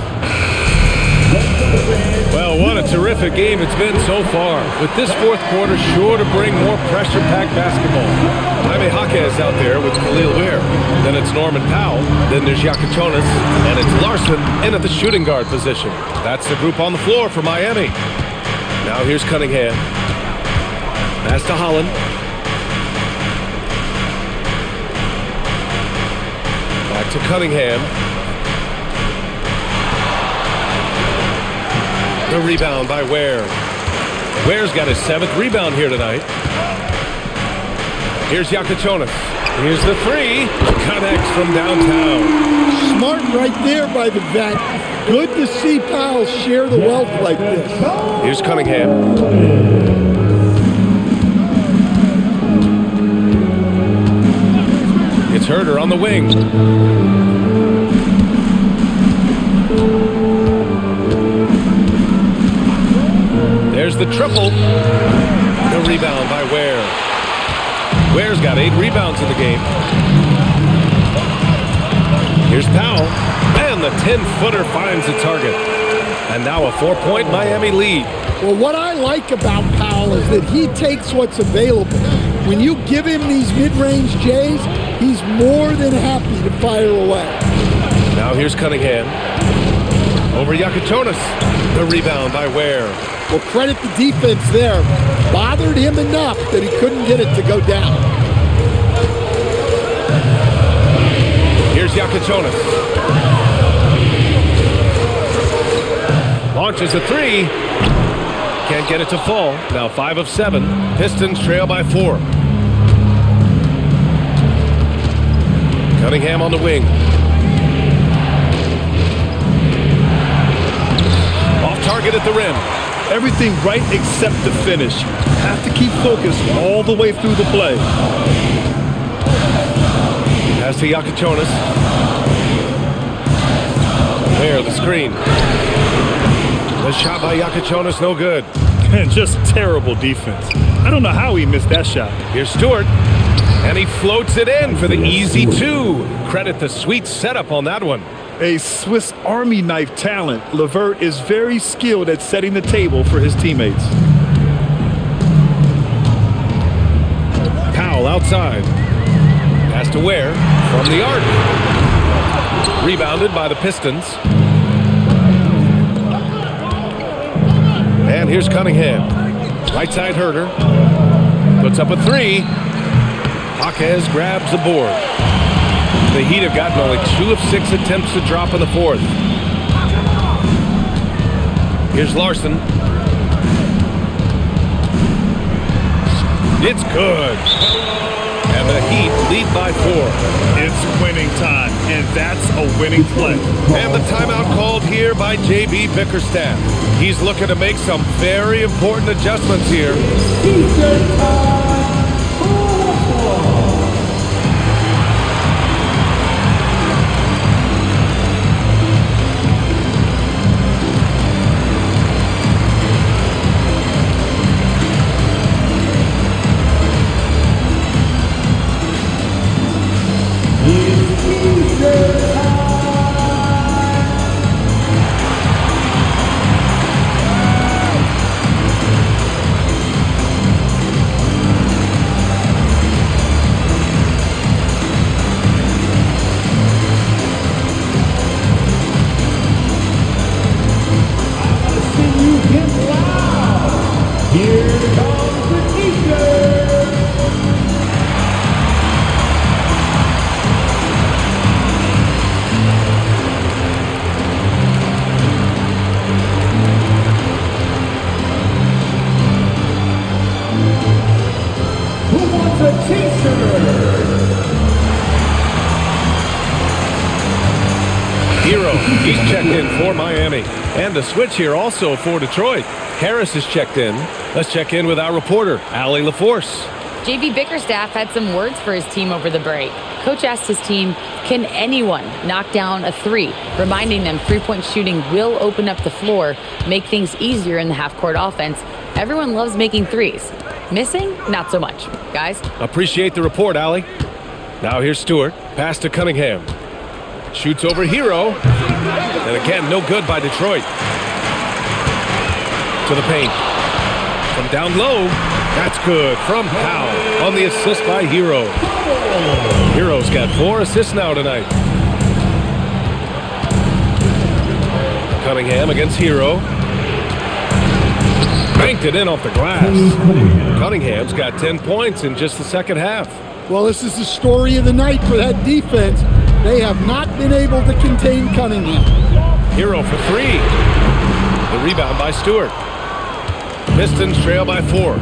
Well, what a terrific game it's been so far. With this fourth quarter sure to bring more pressure-packed basketball. Jaime Jaquez out there with Khalil Ware. Then it's Norman Powell. Then there's Yakichonis. And it's Larson in at the shooting guard position. That's the group on the floor for Miami. Now here's Cunningham. Pass to Holland. Back to Cunningham. The rebound by Ware. Ware's got his 7th rebound here tonight. Here's Yakichonis. Here's the 3. Connects from downtown. Smart right there by the vet. Good to see Powell share the wealth like this. Here's Cunningham. It's Herder on the wing. There's the triple. The rebound by Ware. Ware's got 8 rebounds in the game. Here's Powell. And the 10-footer finds the target. And now a 4-point Miami lead. Well, what I like about Powell is that he takes what's available. When you give him these mid-range J's, he's more than happy to fire away. Now here's Cunningham. Over Yakichonis. The rebound by Ware. Well, credit the defense there. Bothered him enough that he couldn't get it to go down. Here's Yakichonis. Launches a 3. Can't get it to fall. Now 5 of 7. Pistons trail by 4. Cunningham on the wing. Off target at the rim. Everything right except the finish. Have to keep focused all the way through the play. Pass to Yakichonis. There, the screen. The shot by Yakichonis, no good. And just terrible defense. I don't know how he missed that shot. Here's Stewart. And he floats it in for the easy 2. Credit the sweet setup on that one. A Swiss Army knife talent, LeVert is very skilled at setting the table for his teammates. Powell outside. Pass to Ware from the arc. Rebounded by the Pistons. And here's Cunningham. Right side Herder. Puts up a three. Jaquez grabs the board. The Heat have gotten only 2 of 6 attempts to drop in the fourth. Here's Larson. It's good. And the Heat lead by 4. It's winning time, and that's a winning play. And the timeout called here by J.B. Bickerstaff. He's looking to make some very important adjustments here. Hero, he's checked in for Miami. And the switch here also for Detroit. Harris is checked in. Let's check in with our reporter, Allie LaForce. J.B. Bickerstaff had some words for his team over the break. Coach asked his team, can anyone knock down a three? Reminding them three-point shooting will open up the floor, make things easier in the half-court offense. Everyone loves making threes. Missing? Not so much. Guys? Appreciate the report, Allie. Now here's Stewart. Pass to Cunningham. Shoots over Hero. And again, no good by Detroit. To the paint. From down low. That's good from Powell on the assist by Hero. Hero's got 4 assists now tonight. Cunningham against Hero. Banked it in off the glass. Cunningham's got 10 points in just the second half. Well, this is the story of the night for that defense. They have not been able to contain Cunningham. Hero for 3. The rebound by Stewart. Pistons trail by 4.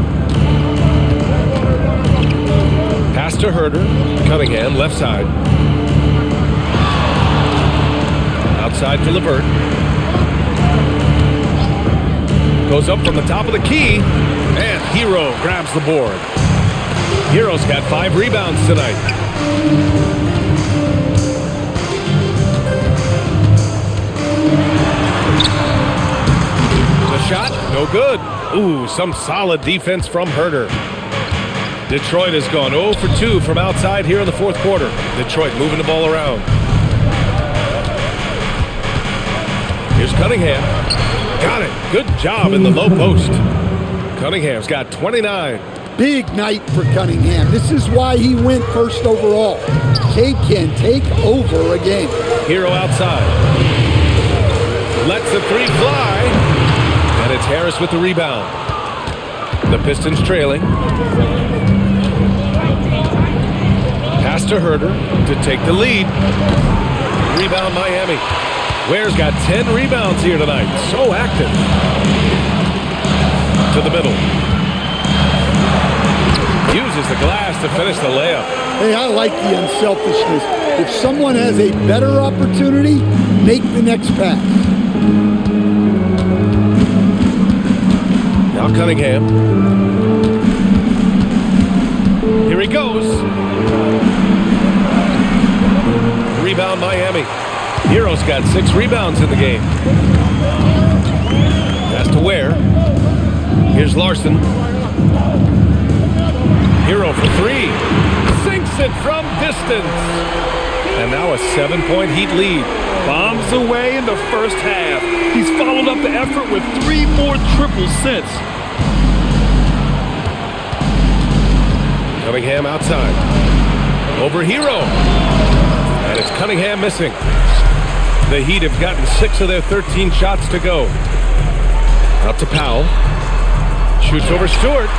Pass to Herder. Cunningham left side. Outside for LeVert. Goes up from the top of the key. And Hero grabs the board. Hero's got 5 rebounds tonight. The shot, no good. Ooh, some solid defense from Herder. Detroit has gone 0 for 2 from outside here in the fourth quarter. Detroit moving the ball around. Here's Cunningham. Got it. Good job in the low post. Cunningham's got 29. Big night for Cunningham. This is why he went first overall. Cade can take over a game. Hero outside. Lets the 3 fly. And it's Harris with the rebound. The Pistons trailing. Pass to Herder to take the lead. Rebound Miami. Ware's got 10 rebounds here tonight. So active. To the middle. Uses the glass to finish the layup. Hey, I like the unselfishness. If someone has a better opportunity, make the next pass. Now Cunningham. Here he goes. Rebound Miami. Hero's got 6 rebounds in the game. Pass to Ware. Here's Larson. Hero for 3. Sinks it from distance. And now a 7-point Heat lead. Bombs away in the first half. He's followed up the effort with 3 more triples since. Cunningham outside. over Hero. And it's Cunningham missing. The Heat have gotten 6 of their 13 shots to go. Out to Powell. Shoots over Stewart.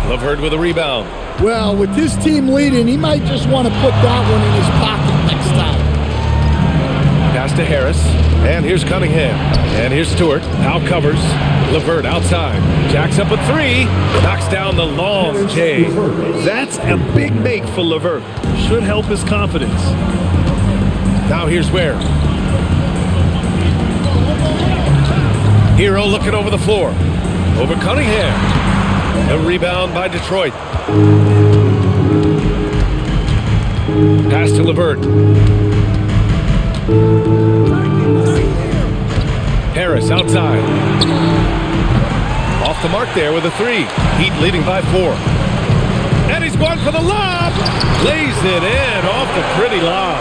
LeVert with a rebound. Well, with this team leading, he might just want to put that one in his pocket next time. Pass to Harris. And here's Cunningham. And here's Stewart. Now covers. LeVert outside. Jacks up a 3. Knocks down the long J. That's a big make for LeVert. Should help his confidence. Now here's Ware. Hero looking over the floor. Over Cunningham. A rebound by Detroit. Pass to LeVert. Harris outside. Off the mark there with a 3. Heat leading by 4. And he's going for the lob. Lays it in off the pretty lob.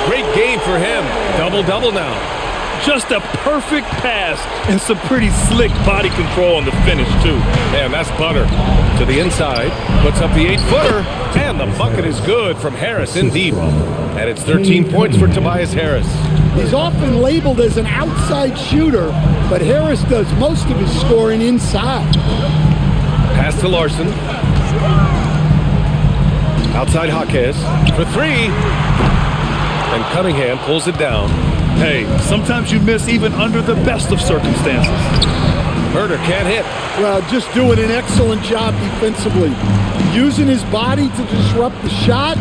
Great game for him. Double-double now. Just a perfect pass and some pretty slick body control on the finish, too. Man, that's butter. To the inside. Puts up the 8-footer. And the bucket is good from Harris in deep. And it's 13 points for Tobias Harris. He's often labeled as an outside shooter, but Harris does most of his scoring inside. Pass to Larson. Outside Jaquez for 3. And Cunningham pulls it down. Hey, sometimes you miss even under the best of circumstances. Herder can't hit. Well, just doing an excellent job defensively. Using his body to disrupt the shot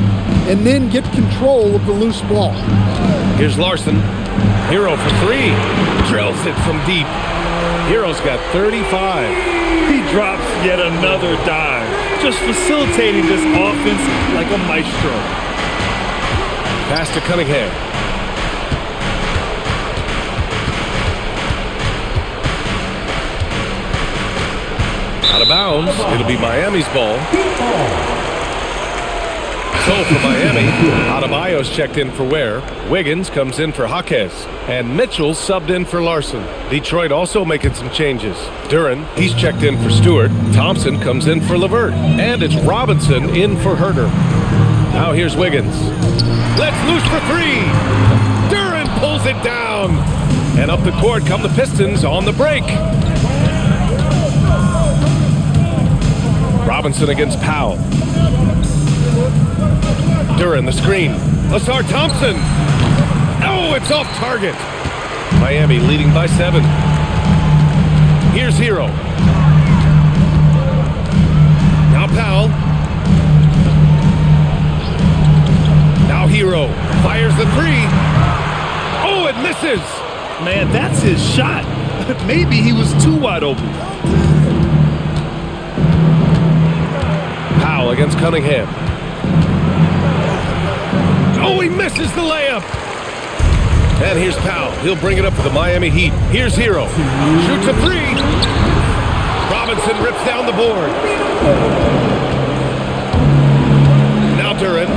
and then get control of the loose ball. Here's Larson. Hero for 3. Drills it from deep. Hero's got 35. He drops yet another dive. Just facilitating this offense like a maestro. Pass to Cunningham. Out of bounds. It'll be Miami's ball. So for Miami, Adebayo's checked in for Ware. Wiggins comes in for Jaquez. And Mitchell subbed in for Larson. Detroit also making some changes. Duren, he's checked in for Stewart. Thompson comes in for LeVert. And it's Robinson in for Herder. Now here's Wiggins. Let's loose for 3. Duren pulls it down. And up the court come the Pistons on the break. Robinson against Powell. Duren the screen. Lasar Thompson. Oh, it's off target. Miami leading by 7. Here's Hero. Now Powell. Now Hero fires the 3. Oh, it misses. Man, that's his shot. Maybe he was too wide open. Powell against Cunningham. Oh, he misses the layup. And here's Powell. He'll bring it up for the Miami Heat. Here's Hero. Shoots a 3. Robinson rips down the board. Now Duren.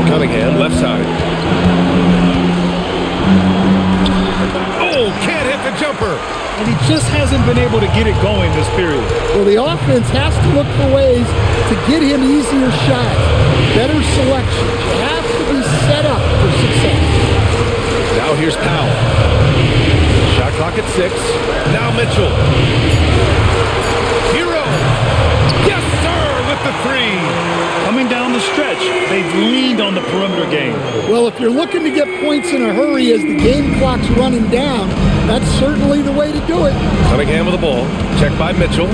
Cunningham, left side. Oh, can't hit the jumper. And he just hasn't been able to get it going this period. Well, the offense has to look for ways to get him easier shots, better selections. You have to be set up for success. Now here's Powell. Shot clock at 6. Now Mitchell. Hero. Yes, sir, with the 3. Coming down the stretch, they've leaned on the perimeter game. Well, if you're looking to get points in a hurry as the game clock's running down, that's certainly the way to do it. Cunningham with the ball. Checked by Mitchell.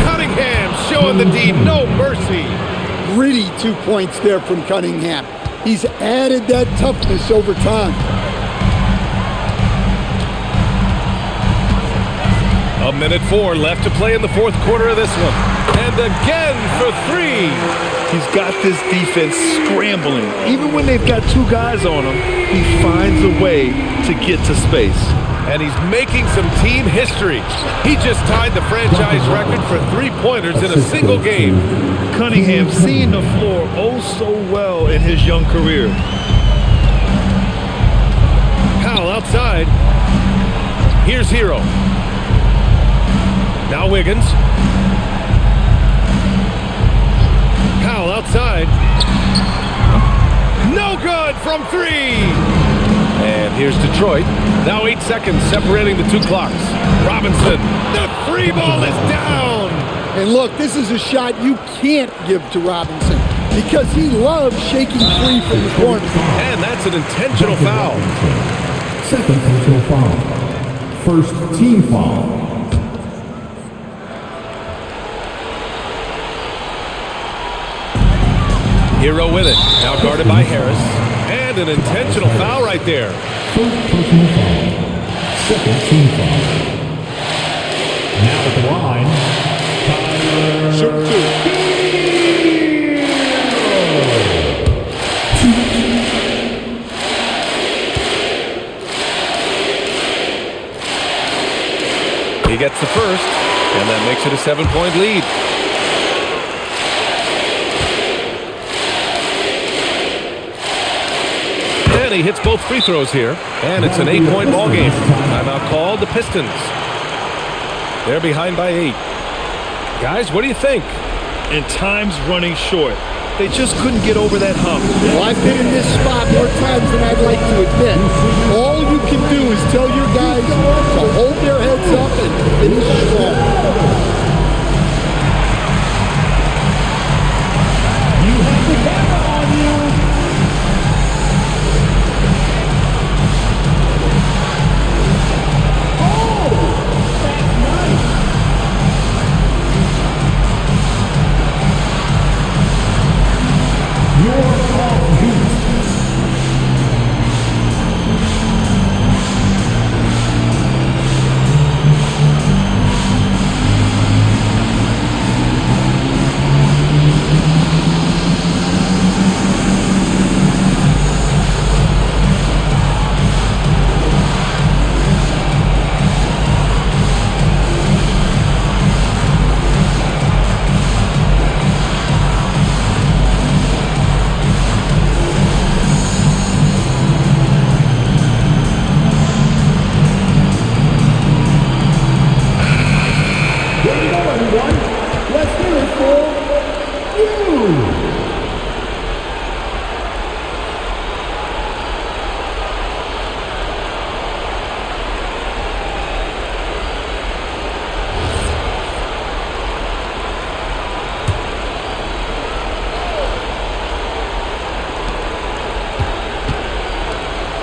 Cunningham showing the D. No mercy. Gritty 2 points there from Cunningham. He's added that toughness over time. A minute 4 left to play in the 4th quarter of this one. And again for 3. He's got this defense scrambling. Even when they've got 2 guys on him, he finds a way to get to space. And he's making some team history. He just tied the franchise record for 3-pointers in a single game. Cunningham seeing the floor oh so well in his young career. Powell outside. Here's Hero. Now Wiggins. outside. No good from 3. And here's Detroit. Now 8 seconds separating the two clocks. Robinson, the free ball is down. And look, this is a shot you can't give to Robinson because he loves shaking free from the corner. And that's an intentional foul. Second personal foul. First team foul. Hero with it. Now guarded by Harris. And an intentional foul right there. First personal foul. Second team foul. Now at the line, Tyler. Shoot 2. He gets the first, and that makes it a 7-point lead. And he hits both free throws here, and it's an 8-point ball game. Timeout called, the Pistons. They're behind by 8. Guys, what do you think? And time's running short. They just couldn't get over that hump. Well, I've been in this spot more times than I'd like to admit. All you can do is tell your guys to hold their heads up and finish strong. You have the camera on you.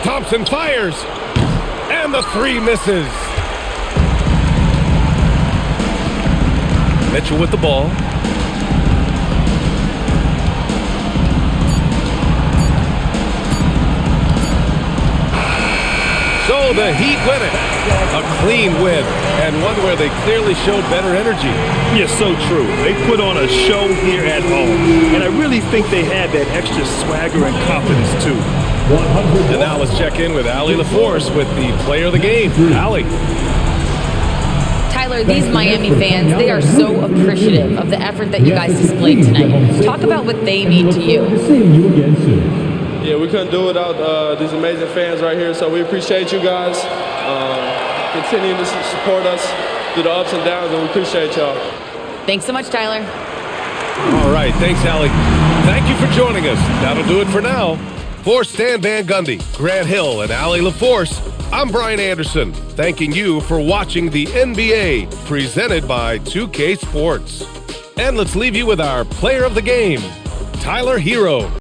Thompson fires, and the 3 misses. Mitchell with the ball. So the Heat win it. A clean win, and one where they clearly showed better energy. Yeah, so true. They put on a show here at home, and I really think they had that extra swagger and confidence too. And now let's check in with Allie LaForce with the player of the game. Allie. Tyler, these Miami fans, they are so appreciative of the effort that you guys displayed tonight. Talk about what they mean to you. Yeah, we couldn't do it without these amazing fans right here, so we appreciate you guys. Continue to support us through the ups and downs, and we appreciate y'all. Thanks so much, Tyler. All right, thanks, Allie. Thank you for joining us. That'll do it for now. For Stan Van Gundy, Grant Hill, and Allie LaForce, I'm Brian Anderson, thanking you for watching the NBA, presented by 2K Sports. And let's leave you with our player of the game, Tyler Hero.